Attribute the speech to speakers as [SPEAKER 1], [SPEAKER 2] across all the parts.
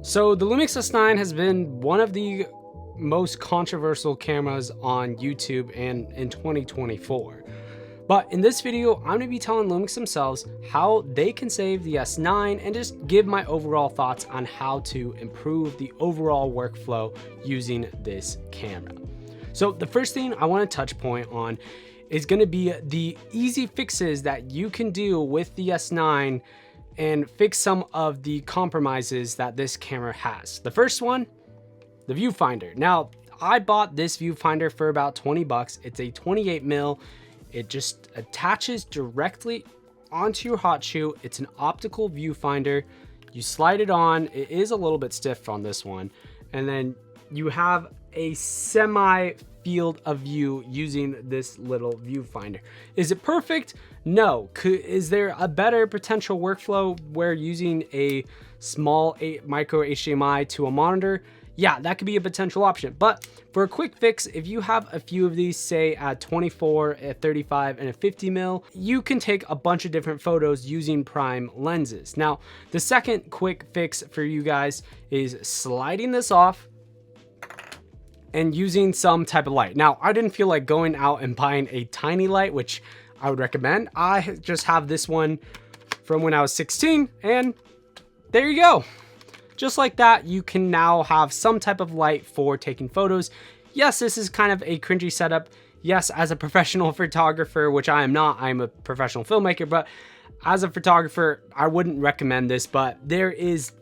[SPEAKER 1] So the Lumix S9 has been one of the most controversial cameras on YouTube and in 2024. But in this video, I'm going to be telling Lumix themselves how they can save the S9 and just give my overall thoughts on how to improve the overall workflow using this camera. So the first thing I want to touch point on is going to be the easy fixes that you can do with the S9 and fix some of the compromises that this camera has. The first one, the viewfinder. Now, I bought this viewfinder for about 20 bucks. It's a 28 mil. It just attaches directly onto your hot shoe. It's an optical viewfinder. You slide it on. It is a little bit stiff on this one. And then you have a semi field of view using this little viewfinder. Is it perfect? No. Is there a better potential workflow where using a small micro HDMI to a monitor? Yeah, that could be a potential option. But for a quick fix, if you have a few of these, say at 24, at 35, and a 50 mil, you can take a bunch of different photos using prime lenses. Now, the second quick fix for you guys is sliding this off and using some type of light. Now, I didn't feel like going out and buying a tiny light, which I would recommend. I just have this one from when I was 16, and there you go. Just like that, you can now have some type of light for taking photos. Yes, this is kind of a cringy setup. Yes, as a professional photographer, which I am not, I'm a professional filmmaker, but as a photographer, I wouldn't recommend this, but there is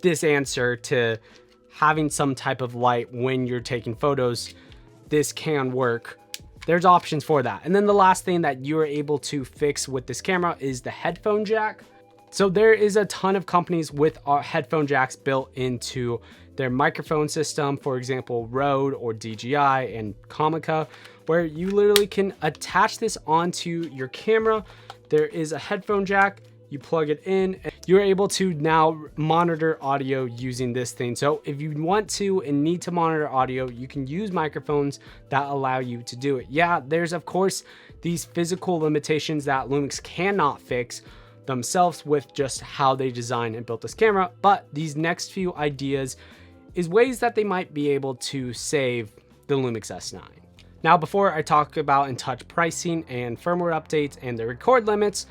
[SPEAKER 1] this answer to having some type of light when you're taking photos. This can work. There's options for that. And then the last thing that you're able to fix with this camera is the headphone jack. So there is a ton of companies with headphone jacks built into their microphone system, for example, Rode or DJI and Comica, where you literally can attach this onto your camera. There is a headphone jack, you plug it in, and you're able to now monitor audio using this thing. So if you want to and need to monitor audio, you can use microphones that allow you to do it. Yeah, there's of course these physical limitations that Lumix cannot fix themselves with just how they designed and built this camera, but these next few ideas is ways that they might be able to save the Lumix S9. Now, before I talk about and touch pricing and firmware updates and the record limits,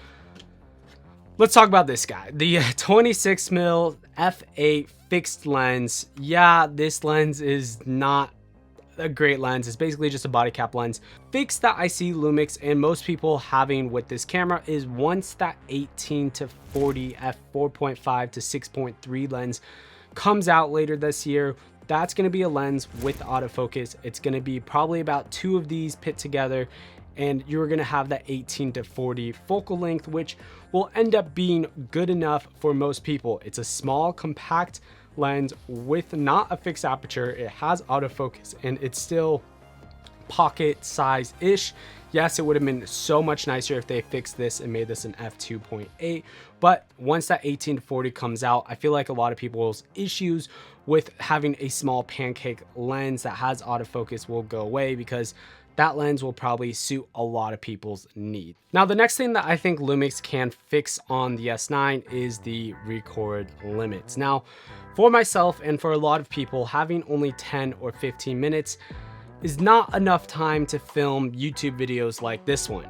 [SPEAKER 1] let's talk about this guy, the 26 mil f8 fixed lens. Yeah, this lens is not a great lens. It's basically just a body cap lens. Fix that I see Lumix and most people having with this camera is once that 18 to 40 f4.5 to 6.3 lens comes out later this year, that's going to be a lens with autofocus. It's going to be probably about two of these put together, and you're going to have that 18 to 40 focal length, which will end up being good enough for most people. It's a small, compact lens with not a fixed aperture. It has autofocus and it's still pocket size ish. Yes, it would have been so much nicer if they fixed this and made this an f2.8, but once that 18 to 40 comes out, I feel like a lot of people's issues with having a small pancake lens that has autofocus will go away, because that lens will probably suit a lot of people's needs. Now, the next thing that I think Lumix can fix on the S9 is the record limits. Now, for myself and for a lot of people, having only 10 or 15 minutes is not enough time to film YouTube videos like this one.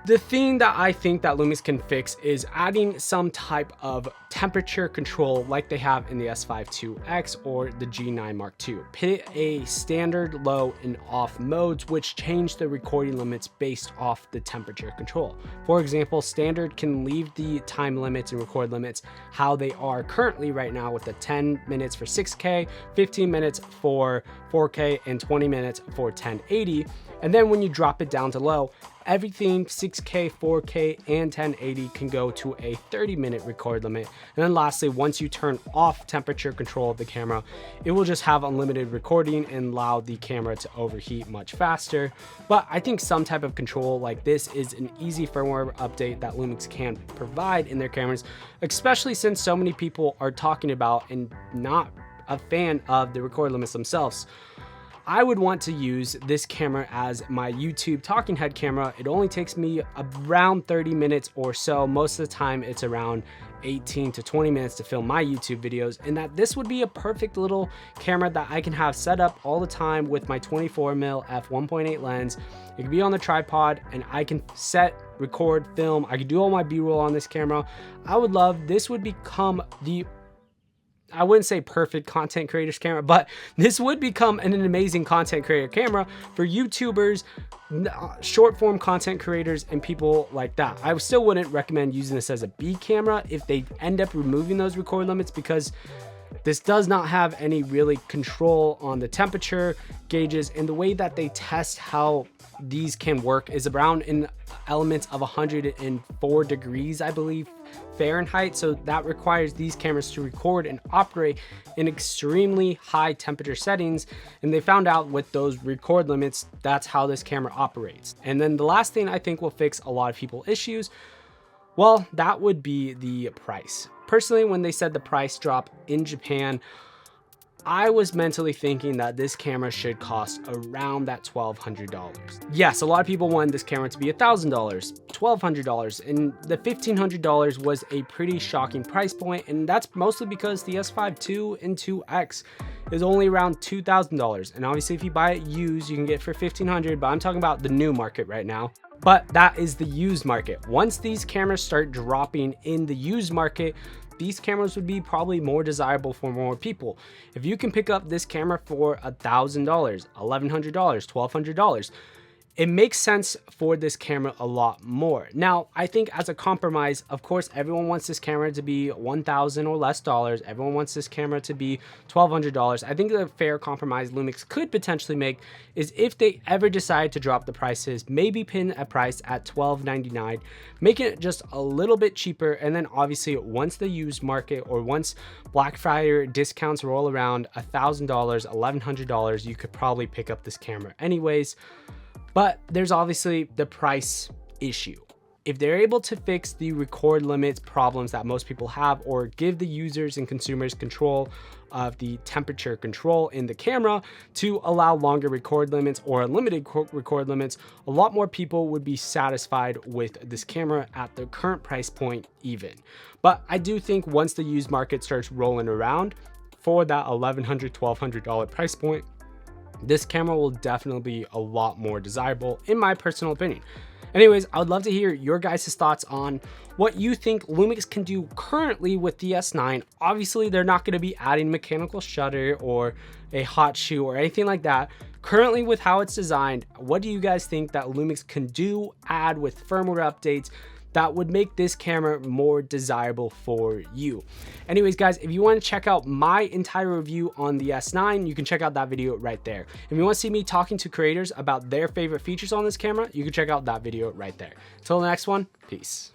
[SPEAKER 1] The thing that I think that Lumix can fix is adding some type of temperature control like they have in the S5 IIX or the G9 Mark II. Put a standard, low, and off modes, which change the recording limits based off the temperature control. For example, standard can leave the time limits and record limits how they are currently right now, with the 10 minutes for 6K, 15 minutes for 4K, and 20 minutes for 1080. And then when you drop it down to low, everything 6K, 4K, and 1080 can go to a 30-minute record limit. And then lastly, once you turn off temperature control of the camera, it will just have unlimited recording and allow the camera to overheat much faster. But I think some type of control like this is an easy firmware update that Lumix can provide in their cameras, especially since so many people are talking about and not a fan of the record limits themselves. I would want to use this camera as my YouTube talking head camera. It only takes me around 30 minutes or so. Most of the time it's around 18 to 20 minutes to film my YouTube videos, and that this would be a perfect little camera that I can have set up all the time with my 24mm f1.8 lens. It can be on the tripod and I can set, record, film. I can do all my B-roll on this camera. I would love, this would become the, I wouldn't say perfect content creators camera, but this would become an amazing content creator camera for YouTubers, short form content creators, and people like that. I still wouldn't recommend using this as a B camera if they end up removing those record limits, because this does not have any really control on the temperature gauges, and the way that they test how these can work is around in elements of 104 degrees, I believe, Fahrenheit. So that requires these cameras to record and operate in extremely high temperature settings, and they found out with those record limits, that's how this camera operates. And then the last thing I think will fix a lot of people's issues, well, that would be the price. Personally, when they said the price drop in Japan, I was mentally thinking that this camera should cost around that $1,200. Yes, a lot of people wanted this camera to be $1,000, $1,200, and the $1,500 was a pretty shocking price point, and that's mostly because the S5 II and 2X is only around $2,000, and obviously if you buy it used, you can get it for $1,500, but I'm talking about the new market right now. But that is the used market. Once these cameras start dropping in the used market, these cameras would be probably more desirable for more people. If you can pick up this camera for $1,000, $1,100, $1,200, it makes sense for this camera a lot more. Now, I think as a compromise, of course, everyone wants this camera to be $1,000 or less dollars. Everyone wants this camera to be $1,200. I think the fair compromise Lumix could potentially make is if they ever decide to drop the prices, maybe pin a price at $12.99, making it just a little bit cheaper. And then obviously once the used market or once Black Friday discounts roll around, $1,000, $1,100, you could probably pick up this camera anyways. But there's obviously the price issue. If they're able to fix the record limits problems that most people have, or give the users and consumers control of the temperature control in the camera to allow longer record limits or unlimited record limits, a lot more people would be satisfied with this camera at the current price point even. But I do think once the used market starts rolling around for that $1,100, $1,200 price point, this camera will definitely be a lot more desirable in my personal opinion. Anyways, I would love to hear your guys' thoughts on what you think Lumix can do currently with the S9. Obviously, they're not going to be adding mechanical shutter or a hot shoe or anything like that. Currently, with how it's designed, what do you guys think that Lumix can do, add with firmware updates that would make this camera more desirable for you? Anyways, guys, if you want to check out my entire review on the S9, you can check out that video right there. If you want to see me talking to creators about their favorite features on this camera, you can check out that video right there. Until the next one, peace.